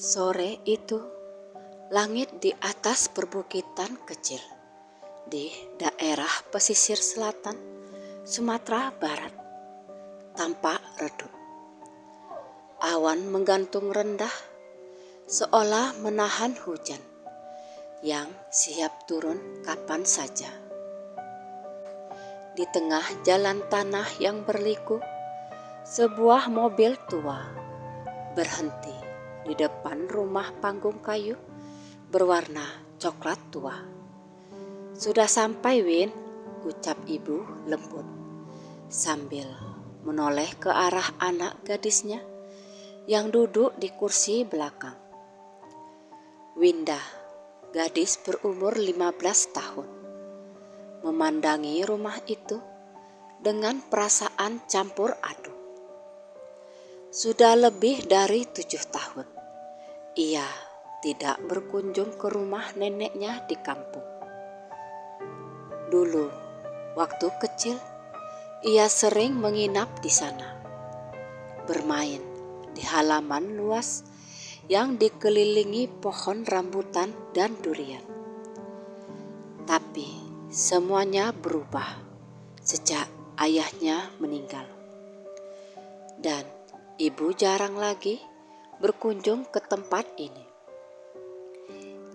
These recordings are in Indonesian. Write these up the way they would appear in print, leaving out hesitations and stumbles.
Sore itu, langit di atas perbukitan kecil di daerah pesisir selatan Sumatera Barat tampak redup. Awan menggantung rendah seolah menahan hujan yang siap turun kapan saja. Di tengah jalan tanah yang berliku, sebuah mobil tua berhenti di depan rumah panggung kayu berwarna coklat tua. "Sudah sampai, Win," ucap ibu lembut sambil menoleh ke arah anak gadisnya yang duduk di kursi belakang. Winda, gadis berumur 15 tahun, memandangi rumah itu dengan perasaan campur aduk. Sudah lebih dari 7 tahun ia tidak berkunjung ke rumah neneknya di kampung. Dulu, waktu kecil, ia sering menginap di sana, bermain di halaman luas yang dikelilingi pohon rambutan dan durian. Tapi semuanya berubah sejak ayahnya meninggal. Dan ibu jarang lagi berkunjung ke tempat ini.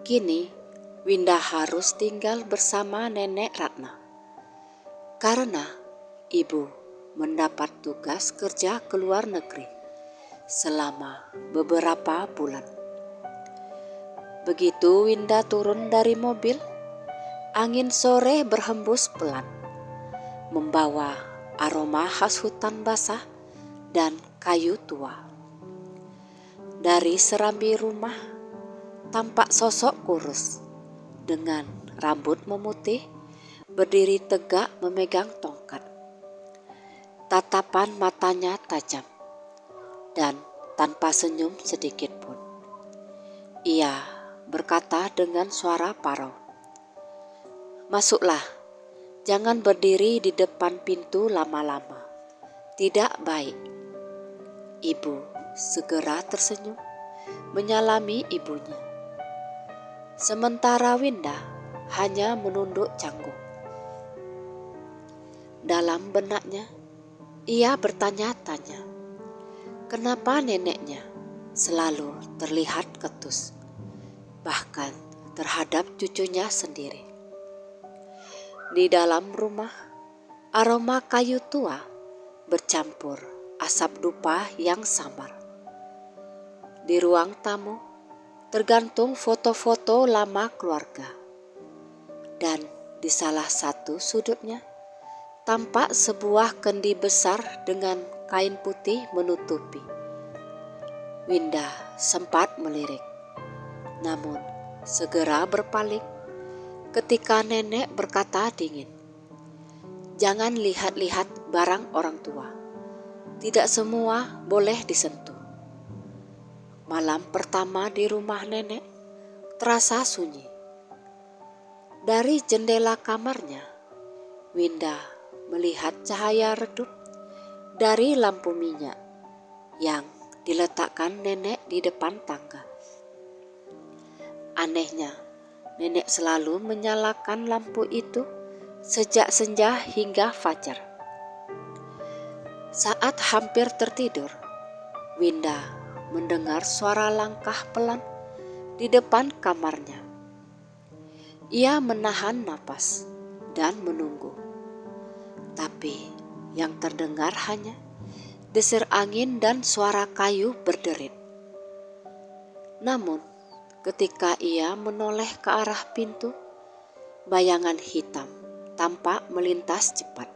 Kini Winda harus tinggal bersama nenek Ratna karena ibu mendapat tugas kerja ke luar negeri selama beberapa bulan. Begitu Winda turun dari mobil, angin sore berhembus pelan, membawa aroma khas hutan basah dan kayu tua. Dari serambi rumah tampak sosok kurus dengan rambut memutih berdiri tegak memegang tongkat. Tatapan matanya tajam dan tanpa senyum sedikit pun. Ia berkata dengan suara parau, "Masuklah, jangan berdiri di depan pintu lama-lama. Tidak baik." Ibu segera tersenyum menyalami ibunya. Sementara Winda hanya menunduk canggung. Dalam benaknya, ia bertanya-tanya, kenapa neneknya selalu terlihat ketus, bahkan terhadap cucunya sendiri. Di dalam rumah, aroma kayu tua bercampur asap dupa yang samar. Di ruang tamu, tergantung foto-foto lama keluarga. Dan di salah satu sudutnya, tampak sebuah kendi besar dengan kain putih menutupi. Winda sempat melirik, namun segera berpaling ketika nenek berkata dingin, "Jangan lihat-lihat barang orang tua. Tidak semua boleh disentuh." Malam pertama di rumah nenek terasa sunyi. Dari jendela kamarnya, Winda melihat cahaya redup dari lampu minyak yang diletakkan nenek di depan tangga. Anehnya, nenek selalu menyalakan lampu itu sejak senja hingga fajar. Saat hampir tertidur, Winda mendengar suara langkah pelan di depan kamarnya. Ia menahan napas dan menunggu. Tapi yang terdengar hanya desir angin dan suara kayu berderit. Namun, ketika ia menoleh ke arah pintu, bayangan hitam tampak melintas cepat.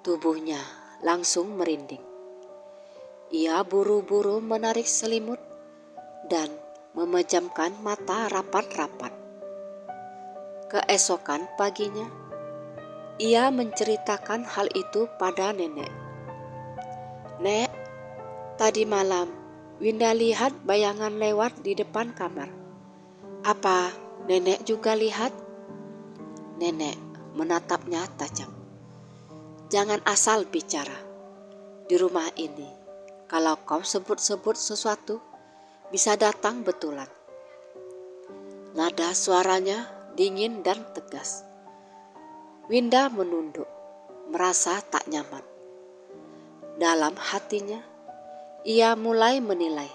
Tubuhnya langsung merinding. Ia buru-buru menarik selimut dan memejamkan mata rapat-rapat. Keesokan paginya, ia menceritakan hal itu pada nenek. "Nek, tadi malam Winda lihat bayangan lewat di depan kamar. Apa nenek juga lihat?" Nenek menatapnya tajam. "Jangan asal bicara. Di rumah ini, kalau kau sebut-sebut sesuatu, bisa datang betulan. Nada suaranya dingin dan tegas. Winda menunduk, merasa tak nyaman. Dalam hatinya, ia mulai menilai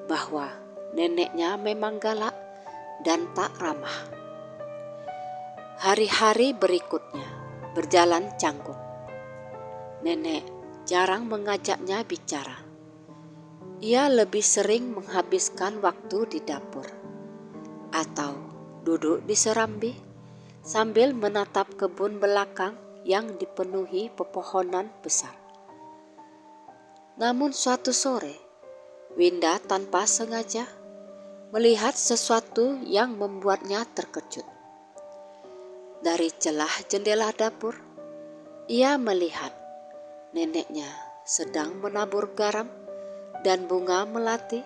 bahwa neneknya memang galak dan tak ramah. Hari-hari berikutnya berjalan canggung. Nenek jarang mengajaknya bicara. Ia lebih sering menghabiskan waktu di dapur atau duduk di serambi sambil menatap kebun belakang yang dipenuhi pepohonan besar. Namun suatu sore, Winda tanpa sengaja melihat sesuatu yang membuatnya terkejut. Dari celah jendela dapur, ia melihat neneknya sedang menabur garam dan bunga melati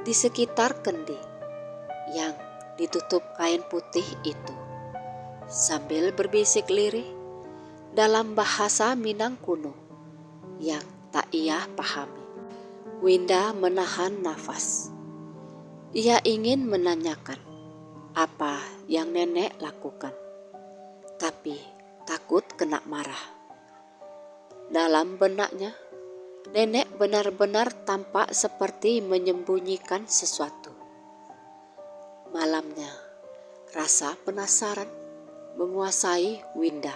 di sekitar kendi yang ditutup kain putih itu, sambil berbisik lirih dalam bahasa Minang kuno yang tak ia pahami. Winda menahan nafas. Ia ingin menanyakan apa yang nenek lakukan, tapi takut kena marah. Dalam benaknya, nenek benar-benar tampak seperti menyembunyikan sesuatu. Malamnya, rasa penasaran menguasai Winda.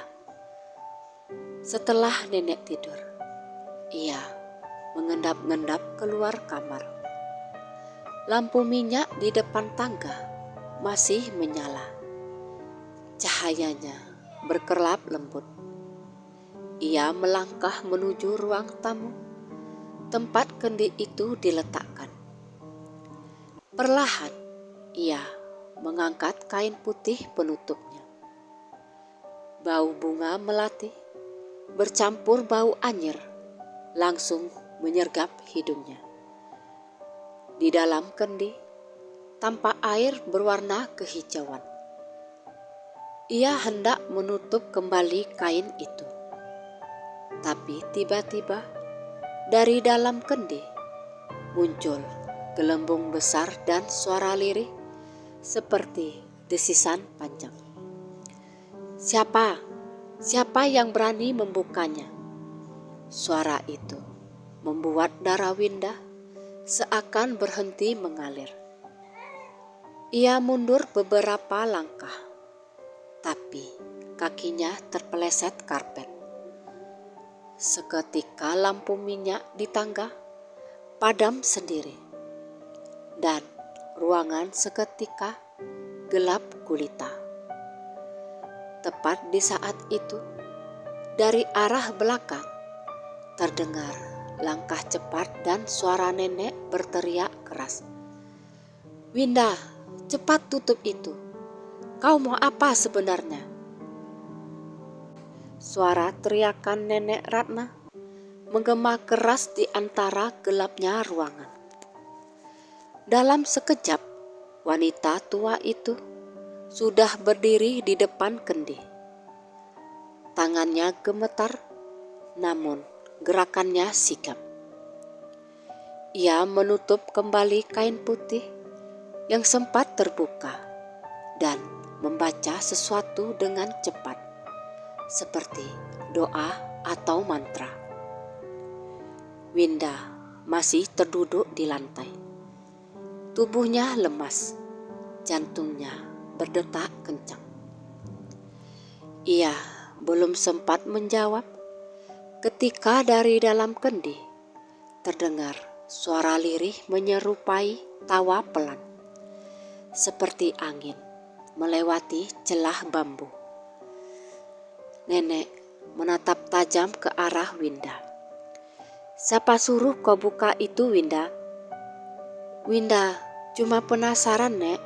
Setelah nenek tidur, ia mengendap-endap keluar kamar. Lampu minyak di depan tangga masih menyala. Cahayanya berkelap lembut. Ia melangkah menuju ruang tamu, tempat kendi itu diletakkan. Perlahan, ia mengangkat kain putih penutupnya. Bau bunga melati bercampur bau anyir langsung menyergap hidungnya. Di dalam kendi, tampak air berwarna kehijauan. Ia hendak menutup kembali kain itu. Tapi tiba-tiba dari dalam kendi muncul gelembung besar dan suara lirih seperti desisan panjang. Siapa? Siapa yang berani membukanya? Suara itu membuat darah Winda seakan berhenti mengalir. Ia mundur beberapa langkah, tapi kakinya terpeleset karpet. Seketika lampu minyak di tangga padam sendiri, dan ruangan seketika gelap gulita. Tepat di saat itu, dari arah belakang terdengar langkah cepat dan suara nenek berteriak keras. Winda, cepat tutup itu. Kau mau apa sebenarnya? Suara teriakan nenek Ratna menggema keras di antara gelapnya ruangan. Dalam sekejap, wanita tua itu sudah berdiri di depan kendi. Tangannya gemetar, namun gerakannya sigap. Ia menutup kembali kain putih yang sempat terbuka dan membaca sesuatu dengan cepat, seperti doa atau mantra. Winda masih terduduk di lantai. Tubuhnya lemas, jantungnya berdetak kencang. Ia belum sempat menjawab ketika dari dalam kendi terdengar suara lirih menyerupai tawa pelan, seperti angin melewati celah bambu. Nenek menatap tajam ke arah Winda. Siapa suruh kau buka itu, Winda? Winda cuma penasaran, Nek.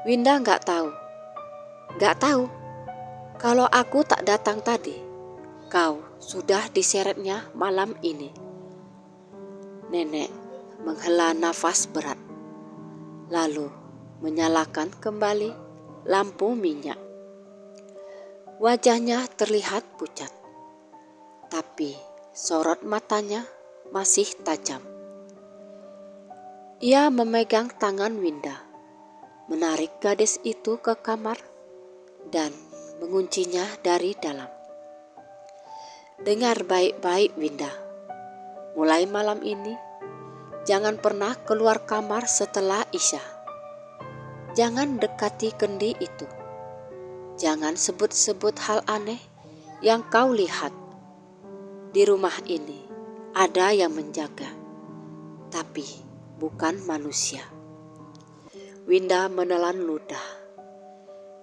Winda gak tahu. Gak tahu. Kalau aku tak datang tadi, kau sudah diseretnya malam ini. Nenek menghela nafas berat, lalu menyalakan kembali lampu minyak. Wajahnya terlihat pucat, tapi sorot matanya masih tajam. Ia memegang tangan Winda, menarik gadis itu ke kamar, dan menguncinya dari dalam. Dengar baik-baik Winda, mulai malam ini, jangan pernah keluar kamar setelah Isya. Jangan dekati kendi itu. Jangan sebut-sebut hal aneh yang kau lihat. Di rumah ini ada yang menjaga, tapi bukan manusia. Winda menelan ludah.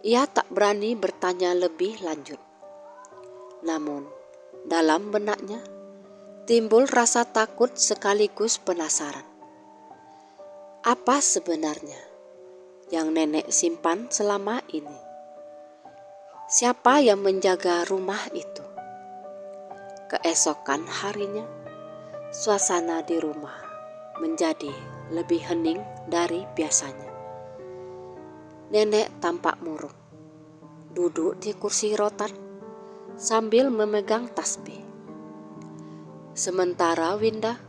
Ia tak berani bertanya lebih lanjut. Namun, dalam benaknya timbul rasa takut sekaligus penasaran. Apa sebenarnya yang nenek simpan selama ini? Siapa yang menjaga rumah itu? Keesokan harinya, suasana di rumah menjadi lebih hening dari biasanya. Nenek tampak murung, duduk di kursi rotan sambil memegang tasbih. Sementara Winda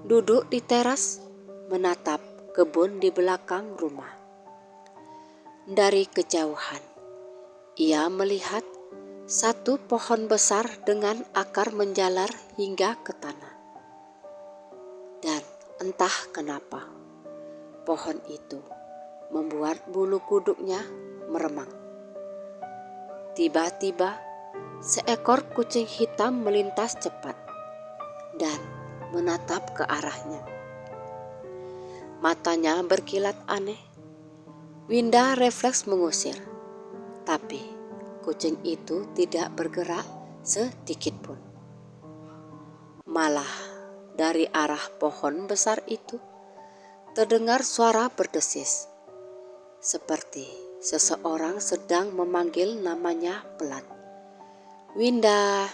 duduk di teras menatap kebun di belakang rumah. Dari kejauhan, ia melihat satu pohon besar dengan akar menjalar hingga ke tanah. Dan entah kenapa, pohon itu membuat bulu kuduknya meremang. Tiba-tiba, seekor kucing hitam melintas cepat dan menatap ke arahnya. Matanya berkilat aneh. Winda refleks mengusir, tapi kucing itu tidak bergerak sedikit pun. Malah dari arah pohon besar itu terdengar suara berdesis, seperti seseorang sedang memanggil namanya pelan. Winda.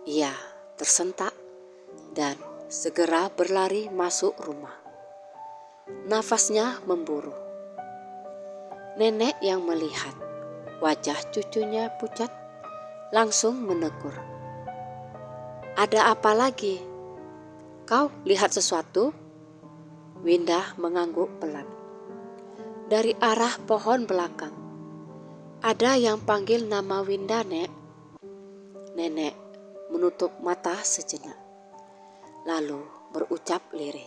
Ia tersentak dan segera berlari masuk rumah. Nafasnya memburu. Nenek yang melihat wajah cucunya pucat langsung menegur. Ada apa lagi? Kau lihat sesuatu? Winda mengangguk pelan. Dari arah pohon belakang, ada yang panggil nama Winda, Nek. Nenek menutup mata sejenak, lalu berucap lirih.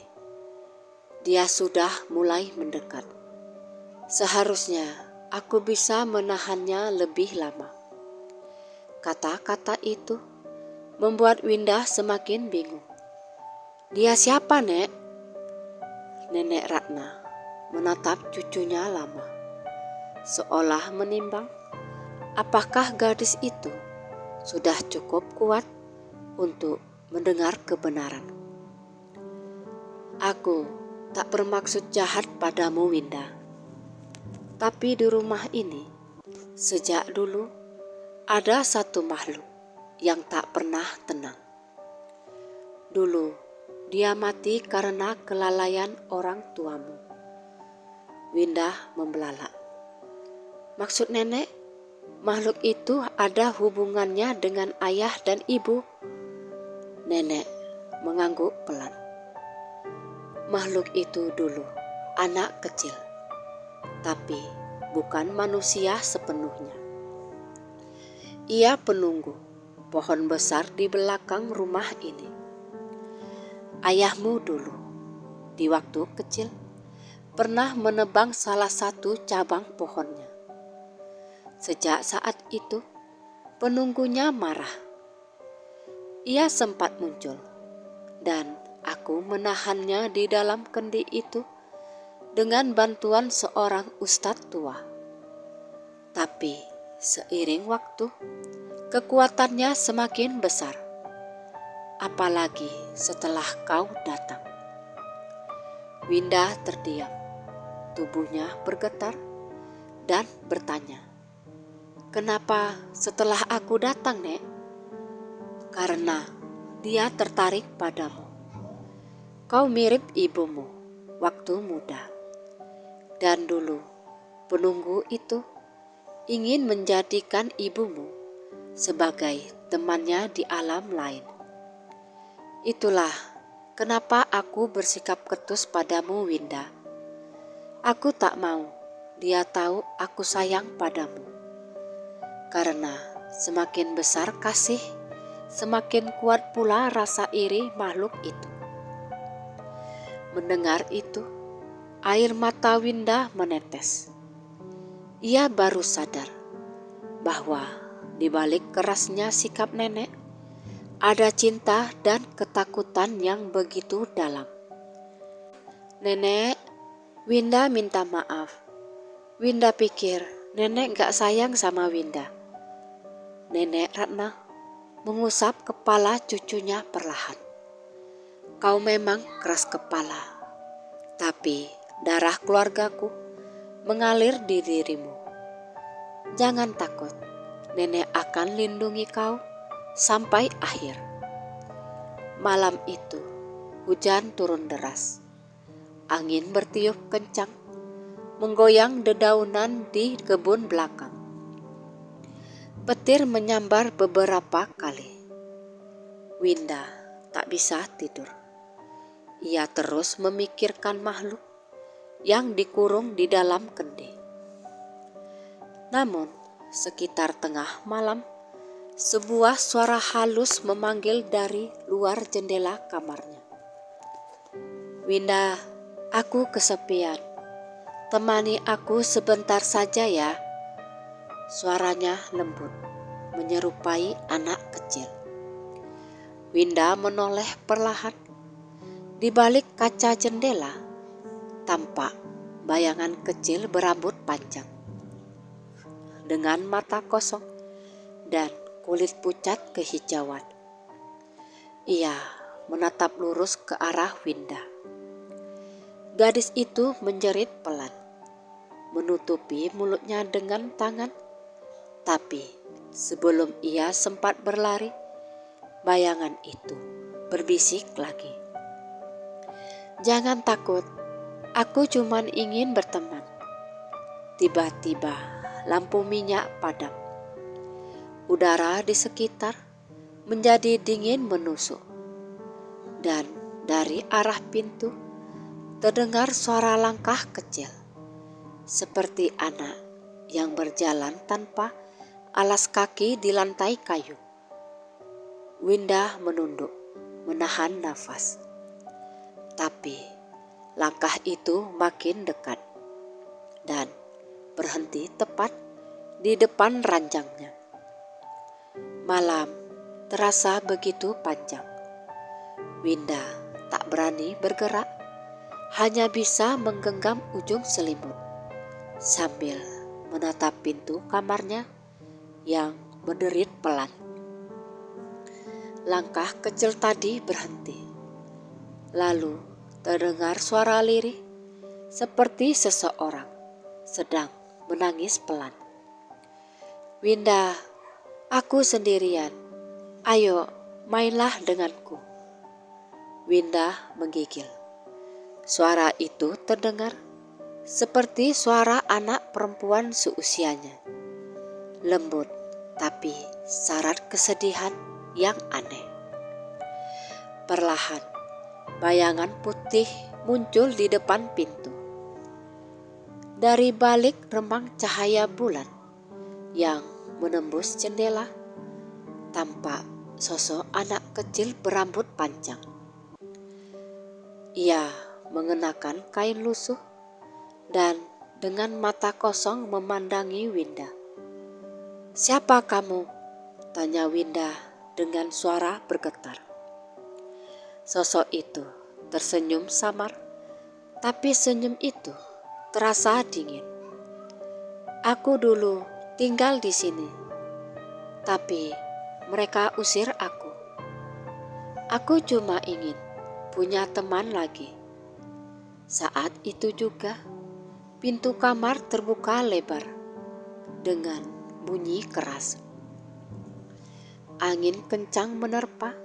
Dia sudah mulai mendekat. Seharusnya aku bisa menahannya lebih lama. Kata-kata itu membuat Winda semakin bingung. Dia siapa, Nek? Nenek Ratna menatap cucunya lama, seolah menimbang apakah gadis itu sudah cukup kuat untuk mendengar kebenaran. Aku tak bermaksud jahat padamu, Winda. Tapi di rumah ini, sejak dulu, ada satu makhluk yang tak pernah tenang. Dulu, dia mati karena kelalaian orang tuamu. Winda membelalak. Maksud nenek, makhluk itu ada hubungannya dengan ayah dan ibu? Nenek mengangguk pelan. Makhluk itu dulu anak kecil, tapi bukan manusia sepenuhnya. Ia penunggu pohon besar di belakang rumah ini. Ayahmu dulu, di waktu kecil, pernah menebang salah satu cabang pohonnya. Sejak saat itu, penunggunya marah. Ia sempat muncul, dan aku menahannya di dalam kendi itu dengan bantuan seorang ustadz tua. Tapi seiring waktu, kekuatannya semakin besar. Apalagi setelah kau datang. Winda terdiam, tubuhnya bergetar dan bertanya, kenapa setelah aku datang, Nek? Karena dia tertarik padamu. Kau mirip ibumu waktu muda. Dan dulu penunggu itu ingin menjadikan ibumu sebagai temannya di alam lain. Itulah kenapa aku bersikap ketus padamu, Winda? Aku tak mau dia tahu aku sayang padamu. Karena semakin besar kasih, semakin kuat pula rasa iri makhluk itu. Mendengar itu, air mata Winda menetes. Ia baru sadar bahwa di balik kerasnya sikap nenek, ada cinta dan ketakutan yang begitu dalam. Nenek, Winda minta maaf. Winda pikir nenek gak sayang sama Winda. Nenek Ratna mengusap kepala cucunya perlahan. Kau memang keras kepala, tapi darah keluargaku mengalir di dirimu. Jangan takut, nenek akan lindungi kau sampai akhir. Malam itu, hujan turun deras. Angin bertiup kencang, menggoyang dedaunan di kebun belakang. Petir menyambar beberapa kali. Winda tak bisa tidur. Ia terus memikirkan makhluk yang dikurung di dalam kendi. Namun, sekitar tengah malam, sebuah suara halus memanggil dari luar jendela kamarnya. Winda, aku kesepian. Temani aku sebentar saja ya. Suaranya lembut, menyerupai anak kecil. Winda menoleh perlahan. Di balik kaca jendela, tampak bayangan kecil berambut panjang. Dengan mata kosong dan kulit pucat kehijauan. Ia menatap lurus ke arah Winda. Gadis itu menjerit pelan, menutupi mulutnya dengan tangan. Tapi sebelum ia sempat berlari, bayangan itu berbisik lagi. Jangan takut, aku cuma ingin berteman. Tiba-tiba lampu minyak padam. Udara di sekitar menjadi dingin menusuk. Dan dari arah pintu terdengar suara langkah kecil. Seperti anak yang berjalan tanpa alas kaki di lantai kayu. Winda menunduk, menahan nafas. Tapi langkah itu makin dekat dan berhenti tepat di depan ranjangnya. Malam terasa begitu panjang. Winda tak berani bergerak, hanya bisa menggenggam ujung selimut sambil menatap pintu kamarnya yang berderit pelan. Langkah kecil tadi berhenti. Lalu terdengar suara lirih seperti seseorang sedang menangis pelan. Winda, aku sendirian. Ayo, mainlah denganku. Winda menggigil. Suara itu terdengar seperti suara anak perempuan seusianya. Lembut, tapi syarat kesedihan yang aneh. Perlahan, bayangan putih muncul di depan pintu. Dari balik remang cahaya bulan yang menembus jendela, tampak sosok anak kecil berambut panjang. Ia mengenakan kain lusuh dan dengan mata kosong memandangi Winda. Siapa kamu? Tanya Winda dengan suara bergetar. Sosok itu tersenyum samar, tapi senyum itu terasa dingin. Aku dulu tinggal di sini, tapi mereka usir aku. Aku cuma ingin punya teman lagi. Saat itu juga pintu kamar terbuka lebar dengan bunyi keras. Angin kencang menerpa,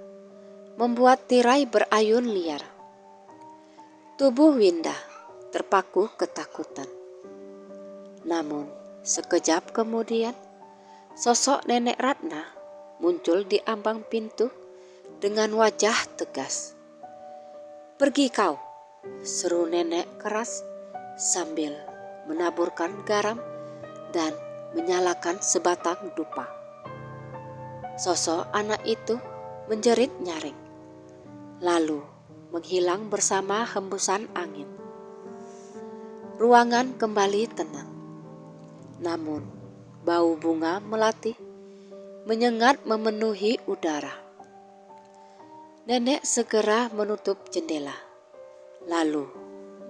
membuat tirai berayun liar. Tubuh Winda terpaku ketakutan. Namun sekejap kemudian, sosok nenek Ratna muncul di ambang pintu dengan wajah tegas. "Pergi kau," seru nenek keras sambil menaburkan garam dan menyalakan sebatang dupa. Sosok anak itu menjerit nyaring, lalu menghilang bersama hembusan angin. Ruangan kembali tenang, namun bau bunga melati menyengat memenuhi udara. Nenek segera menutup jendela, lalu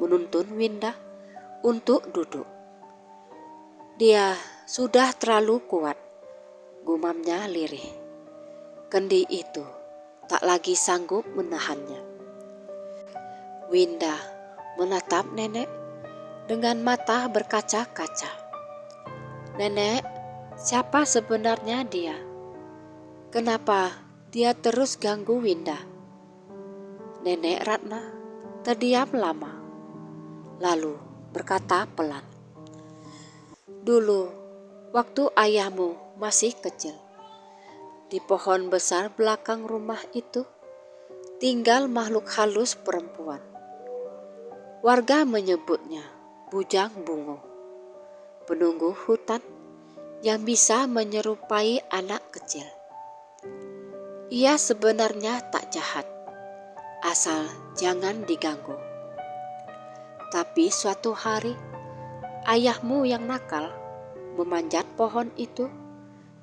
menuntun Winda untuk duduk. "Dia sudah terlalu kuat," gumamnya lirih. Kendi itu tak lagi sanggup menahannya. Winda menatap nenek dengan mata berkaca-kaca. "Nenek, siapa sebenarnya dia? Kenapa dia terus ganggu Winda?" Nenek Ratna terdiam lama, lalu berkata pelan, "Dulu, waktu ayahmu masih kecil, di pohon besar belakang rumah itu tinggal makhluk halus perempuan. Warga menyebutnya Bujang Bungo, penunggu hutan yang bisa menyerupai anak kecil. Ia sebenarnya tak jahat, asal jangan diganggu. Tapi suatu hari, ayahmu yang nakal memanjat pohon itu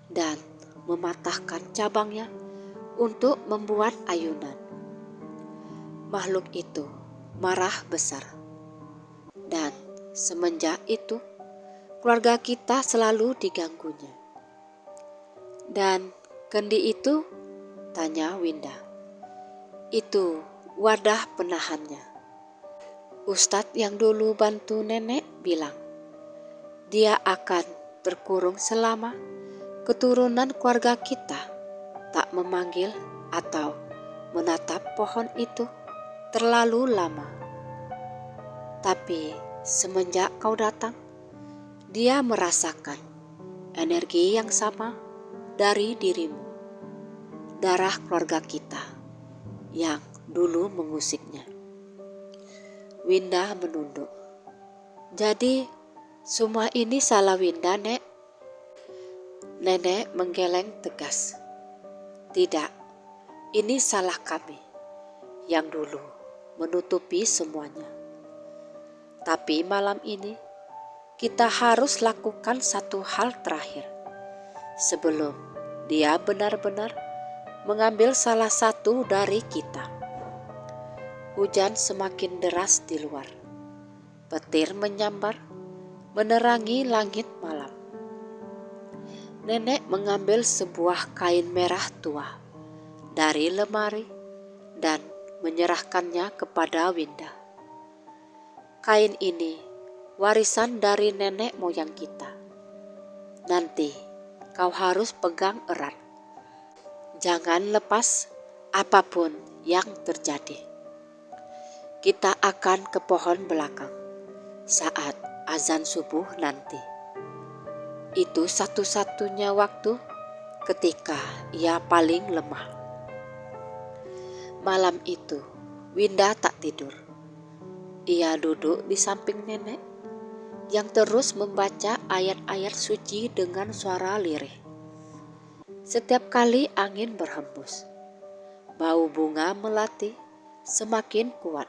dan mematahkan cabangnya untuk membuat ayunan. Makhluk itu marah besar, dan semenjak itu keluarga kita selalu diganggunya." "Dan kendi itu?" tanya Winda. "Itu wadah penahannya. Ustadz yang dulu bantu nenek bilang dia akan terkurung selama keturunan keluarga kita tak memanggil atau menatap pohon itu terlalu lama. Tapi semenjak kau datang, dia merasakan energi yang sama dari dirimu, darah keluarga kita yang dulu mengusiknya." Winda menunduk. "Jadi semua ini salah Winda, Nek?" Nenek menggeleng tegas. "Tidak, ini salah kami yang dulu menutupi semuanya. Tapi malam ini kita harus lakukan satu hal terakhir sebelum dia benar-benar mengambil salah satu dari kita." Hujan semakin deras di luar. Petir menyambar, menerangi langit malam. Nenek mengambil sebuah kain merah tua dari lemari dan menyerahkannya kepada Winda. "Kain ini warisan dari nenek moyang kita. Nanti kau harus pegang erat. Jangan lepas apapun yang terjadi. Kita akan ke pohon belakang saat azan subuh nanti. Itu satu-satunya waktu ketika ia paling lemah." Malam itu Winda tak tidur. Ia duduk di samping nenek yang terus membaca ayat-ayat suci dengan suara lirih. Setiap kali angin berhembus, bau bunga melati semakin kuat,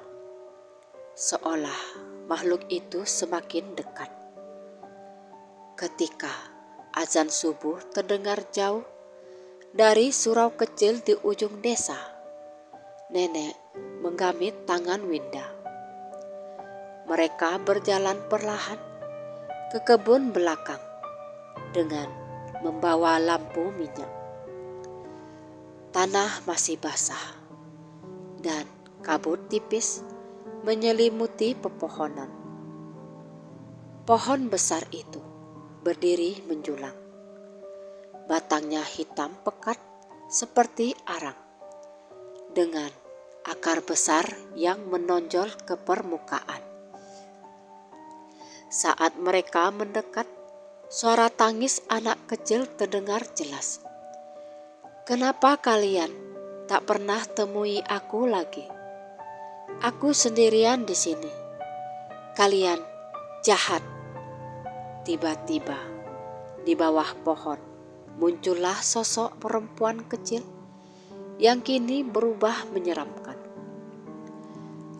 seolah makhluk itu semakin dekat. Ketika azan subuh terdengar jauh dari surau kecil di ujung desa, nenek menggamit tangan Winda. Mereka berjalan perlahan ke kebun belakang dengan membawa lampu minyak. Tanah masih basah dan kabut tipis menyelimuti pepohonan. Pohon besar itu berdiri menjulang. Batangnya hitam pekat seperti arang, dengan akar besar yang menonjol ke permukaan. Saat mereka mendekat, suara tangis anak kecil terdengar jelas. "Kenapa kalian tak pernah temui aku lagi? Aku sendirian di sini. Kalian jahat. Tiba-tiba di bawah pohon muncullah sosok perempuan kecil yang kini berubah menyeramkan.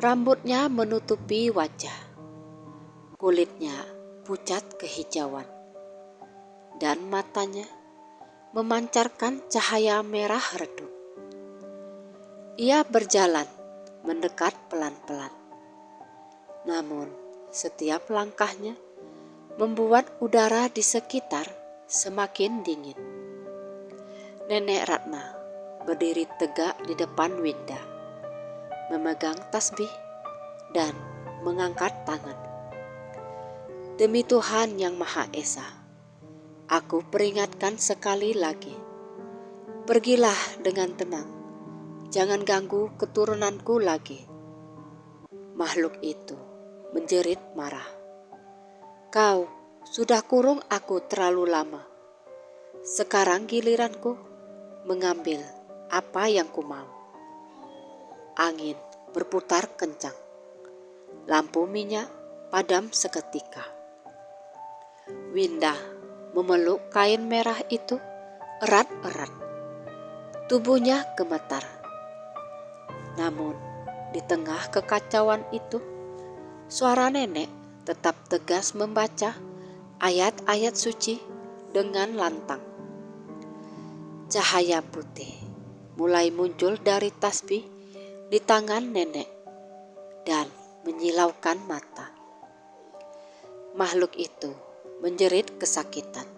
Rambutnya menutupi wajah, kulitnya pucat kehijauan, dan matanya memancarkan cahaya merah redup. Ia berjalan mendekat pelan-pelan, namun setiap langkahnya membuat udara di sekitar semakin dingin. Nenek Ratna berdiri tegak di depan Winda, memegang tasbih dan mengangkat tangan. Demi Tuhan Yang Maha Esa, aku peringatkan sekali lagi, pergilah dengan tenang, jangan ganggu keturunanku lagi. Makhluk itu menjerit marah. Kau sudah kurung aku terlalu lama. Sekarang giliranku mengambil apa yang ku mau. Angin berputar kencang. Lampu minyak padam seketika. Winda memeluk kain merah itu erat-erat. Tubuhnya gemetar. Namun di tengah kekacauan itu, suara nenek tetap tegas membaca ayat-ayat suci dengan lantang. Cahaya putih mulai muncul dari tasbih di tangan nenek dan menyilaukan mata. Makhluk itu menjerit kesakitan.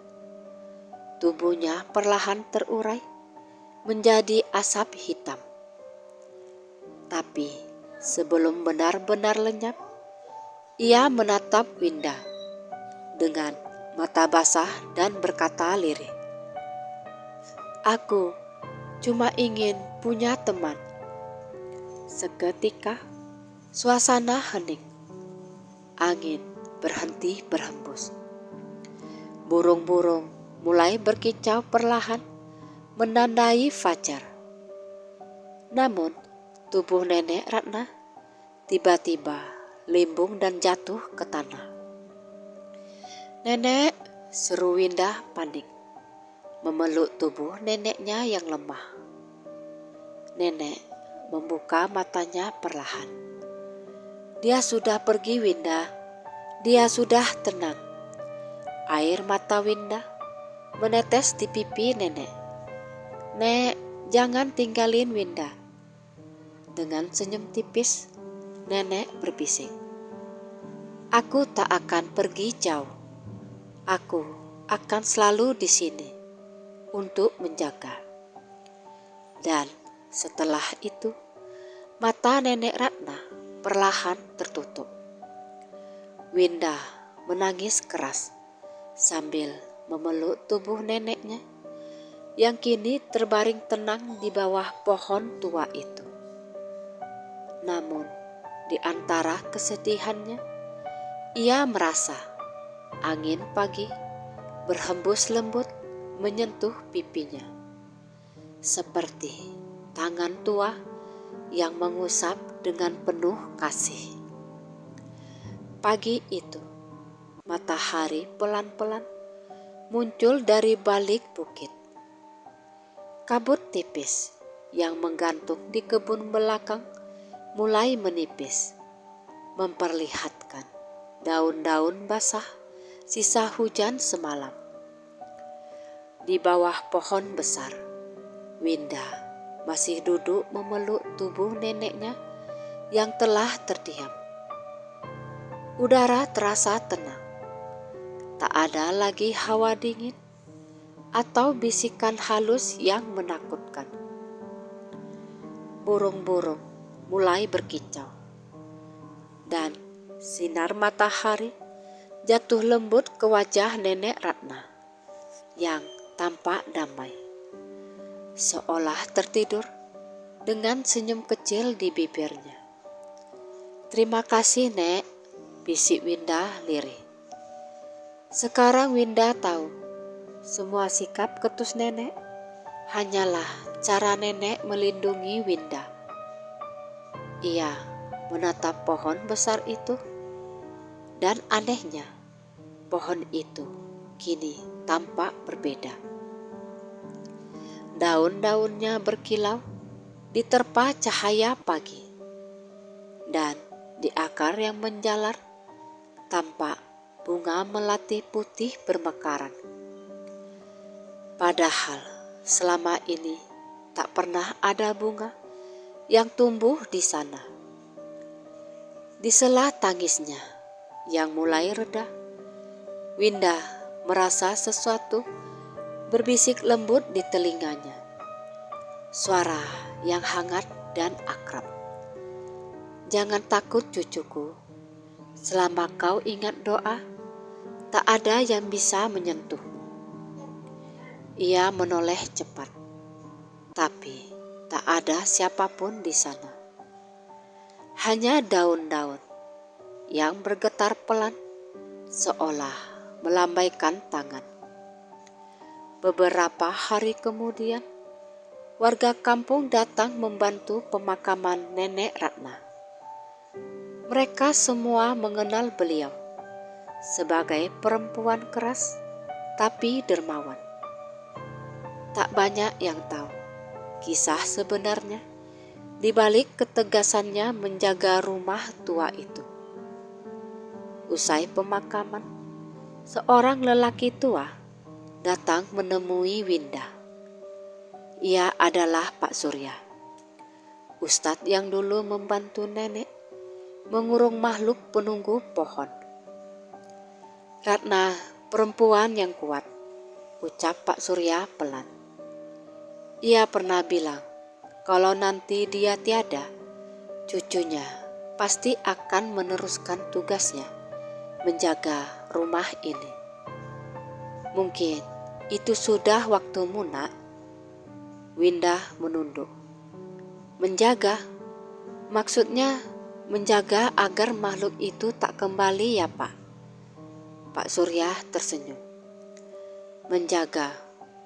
Tubuhnya perlahan terurai menjadi asap hitam. Tapi sebelum benar-benar lenyap, ia menatap Winda dengan mata basah dan berkata lirih, "Aku cuma ingin punya teman." Seketika suasana hening. Angin berhenti berhembus. Burung-burung mulai berkicau perlahan menandai fajar. Namun tubuh Nenek Ratna tiba-tiba limbung dan jatuh ke tanah. "Nenek," seru Winda panik, memeluk tubuh neneknya yang lemah. Nenek membuka matanya perlahan. Dia sudah pergi, Winda. Dia sudah tenang. Air mata Winda menetes di pipi nenek. "Nek, jangan tinggalin Winda." Dengan senyum tipis, nenek berbisik, "Aku tak akan pergi jauh. Aku akan selalu di sini untuk menjaga." Dan setelah itu, mata Nenek Ratna perlahan tertutup. Winda menangis keras sambil memeluk tubuh neneknya yang kini terbaring tenang di bawah pohon tua itu. Namun di antara kesedihannya, ia merasa angin pagi berhembus lembut menyentuh pipinya, seperti tangan tua yang mengusap dengan penuh kasih. Pagi itu, matahari pelan-pelan muncul dari balik bukit. Kabut tipis yang menggantung di kebun belakang mulai menipis, memperlihatkan daun-daun basah sisa hujan semalam. Di bawah pohon besar, Winda masih duduk memeluk tubuh neneknya yang telah terdiam. Udara terasa tenang. Tak ada lagi hawa dingin atau bisikan halus yang menakutkan. Burung-burung mulai berkicau, dan sinar matahari jatuh lembut ke wajah Nenek Ratna yang tampak damai, seolah tertidur dengan senyum kecil di bibirnya. "Terima kasih, Nek," bisik Winda lirih. Sekarang Winda tahu semua sikap ketus nenek hanyalah cara nenek melindungi Winda. Ia menatap pohon besar itu, dan anehnya pohon itu kini tampak berbeda. Daun-daunnya berkilau diterpa cahaya pagi, dan di akar yang menjalar tampak bunga melati putih bermekaran. Padahal selama ini tak pernah ada bunga yang tumbuh di sana. Di sela tangisnya yang mulai reda, Winda merasa sesuatu berbisik lembut di telinganya. Suara yang hangat dan akrab. "Jangan takut cucuku, selama kau ingat doa, tak ada yang bisa menyentuhmu." Ia menoleh cepat, tapi tak ada siapapun di sana. Hanya daun-daun yang bergetar pelan seolah melambaikan tangan. Beberapa hari kemudian, warga kampung datang membantu pemakaman Nenek Ratna. Mereka semua mengenal beliau sebagai perempuan keras tapi dermawan. Tak banyak yang tahu kisah sebenarnya di balik ketegasannya menjaga rumah tua itu. Usai pemakaman, seorang lelaki tua datang menemui Winda. Ia adalah Pak Surya, ustadz yang dulu membantu nenek mengurung makhluk penunggu pohon. "Ratna perempuan yang kuat," ucap Pak Surya pelan. "Ia pernah bilang kalau nanti dia tiada, cucunya pasti akan meneruskan tugasnya menjaga rumah ini. Mungkin itu sudah waktumu, Nak." Winda menunduk. "Menjaga? Maksudnya menjaga agar makhluk itu tak kembali ya, Pak?" Pak Surya tersenyum. "Menjaga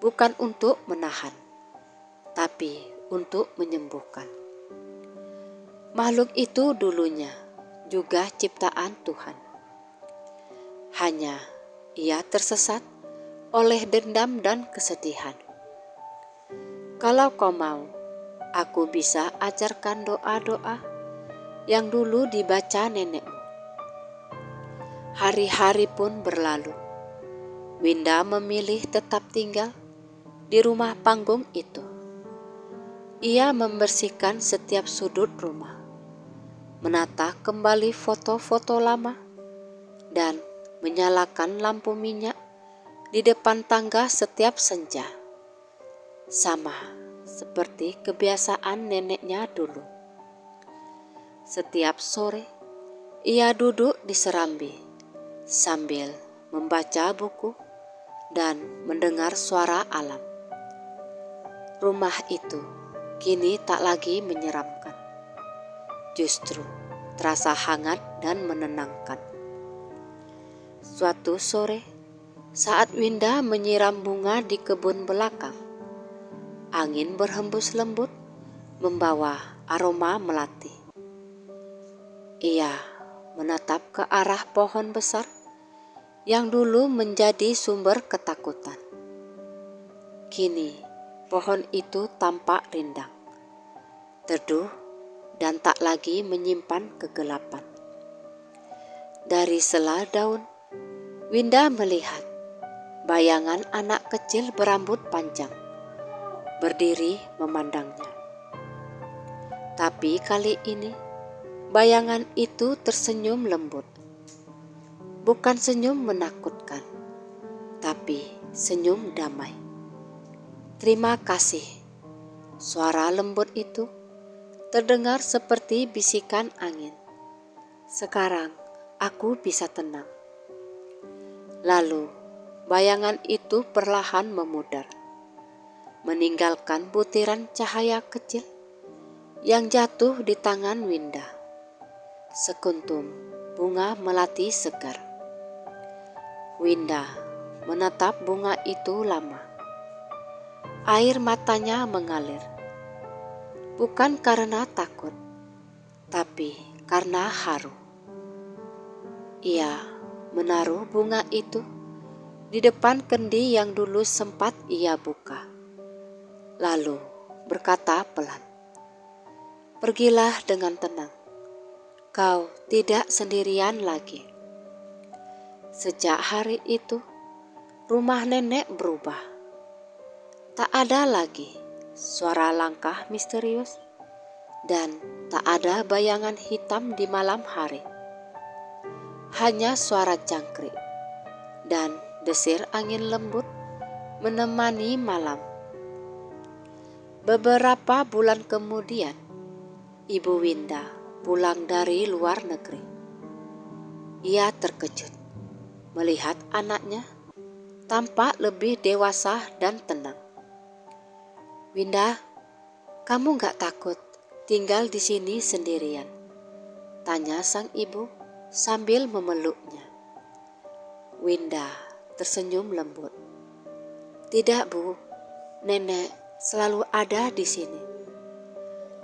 bukan untuk menahan, tapi untuk menyembuhkan. Makhluk itu dulunya juga ciptaan Tuhan. Hanya ia tersesat oleh dendam dan kesedihan. Kalau kau mau, aku bisa ajarkan doa-doa yang dulu dibaca nenekmu." Hari-hari pun berlalu. Winda memilih tetap tinggal di rumah panggung itu. Ia membersihkan setiap sudut rumah, menata kembali foto-foto lama, dan menyalakan lampu minyak di depan tangga setiap senja. Sama seperti kebiasaan neneknya dulu. Setiap sore, ia duduk di serambi sambil membaca buku dan mendengar suara alam. Rumah itu kini tak lagi menyeramkan. Justru terasa hangat dan menenangkan. Suatu sore, saat Winda menyiram bunga di kebun belakang, angin berhembus lembut membawa aroma melati. Ia menatap ke arah pohon besar yang dulu menjadi sumber ketakutan. Kini pohon itu tampak rindang, teduh, dan tak lagi menyimpan kegelapan. Dari sela daun, Winda melihat bayangan anak kecil berambut panjang berdiri memandangnya. Tapi kali ini bayangan itu tersenyum lembut. Bukan senyum menakutkan, tapi senyum damai. "Terima kasih." Suara lembut itu terdengar seperti bisikan angin. "Sekarang aku bisa tenang." Lalu bayangan itu perlahan memudar, meninggalkan butiran cahaya kecil yang jatuh di tangan Winda. Sekuntum bunga melati segar. Winda menatap bunga itu lama. Air matanya mengalir. Bukan karena takut, tapi karena haru. Ia menaruh bunga itu di depan kendi yang dulu sempat ia buka. Lalu berkata pelan, "Pergilah dengan tenang. Kau tidak sendirian lagi." Sejak hari itu, rumah nenek berubah. Tak ada lagi suara langkah misterius dan tak ada bayangan hitam di malam hari. Hanya suara jangkrik dan desir angin lembut menemani malam. Beberapa bulan kemudian, Ibu Winda pulang dari luar negeri. Ia terkejut melihat anaknya tampak lebih dewasa dan tenang. "Winda, kamu gak takut tinggal di sini sendirian?" tanya sang ibu sambil memeluknya. Winda tersenyum lembut. "Tidak, Bu. Nenek selalu ada di sini.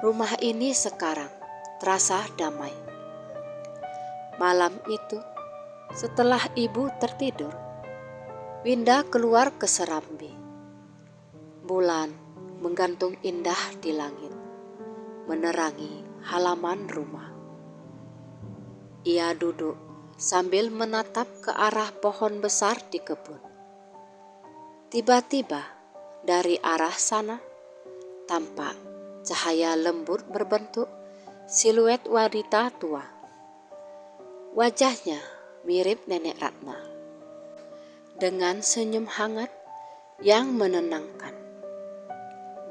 Rumah ini sekarang terasa damai." Malam itu, setelah ibu tertidur, Winda keluar ke serambi. Bulan menggantung indah di langit, menerangi halaman rumah. Ia duduk sambil menatap ke arah pohon besar di kebun. Tiba-tiba dari arah sana tampak cahaya lembut berbentuk siluet wanita tua. Wajahnya mirip Nenek Ratna, dengan senyum hangat yang menenangkan.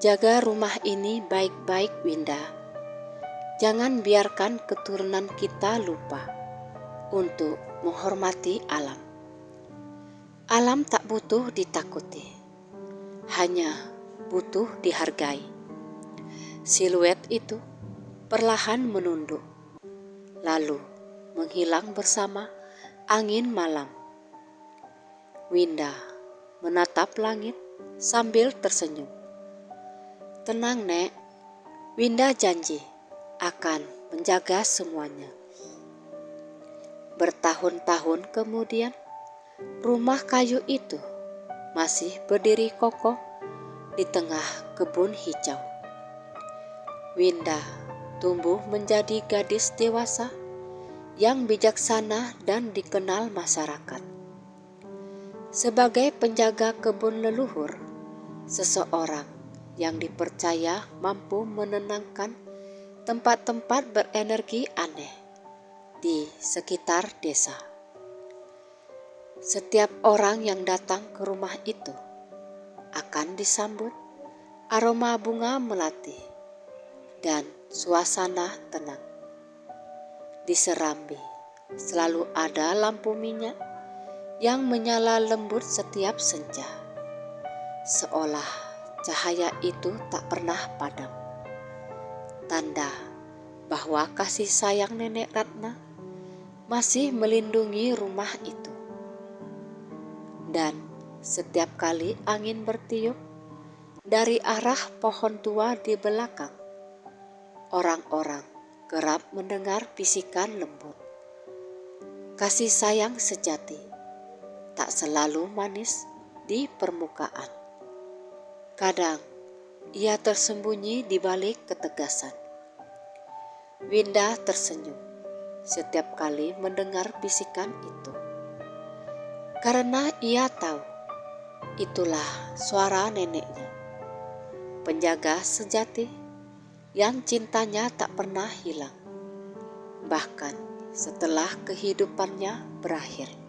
"Jaga rumah ini baik-baik, Winda. Jangan biarkan keturunan kita lupa untuk menghormati alam. Alam tak butuh ditakuti, hanya butuh dihargai." Siluet itu perlahan menunduk, lalu menghilang bersama angin malam. Winda menatap langit sambil tersenyum. "Tenang, Nek. Winda janji akan menjaga semuanya." Bertahun-tahun kemudian, rumah kayu itu masih berdiri kokoh di tengah kebun hijau. Winda tumbuh menjadi gadis dewasa yang bijaksana dan dikenal masyarakat. Sebagai penjaga kebun leluhur, seseorang yang dipercaya mampu menenangkan tempat-tempat berenergi aneh di sekitar desa. Setiap orang yang datang ke rumah itu akan disambut aroma bunga melati dan suasana tenang. Di serambi selalu ada lampu minyak yang menyala lembut setiap senja, seolah cahaya itu tak pernah padam. Tanda bahwa kasih sayang Nenek Ratna masih melindungi rumah itu. Dan setiap kali angin bertiup dari arah pohon tua di belakang, orang-orang kerap mendengar bisikan lembut. Kasih sayang sejati tak selalu manis di permukaan. Kadang ia tersembunyi di balik ketegasan. Winda tersenyum setiap kali mendengar bisikan itu, karena ia tahu itulah suara neneknya, penjaga sejati yang cintanya tak pernah hilang, bahkan setelah kehidupannya berakhir.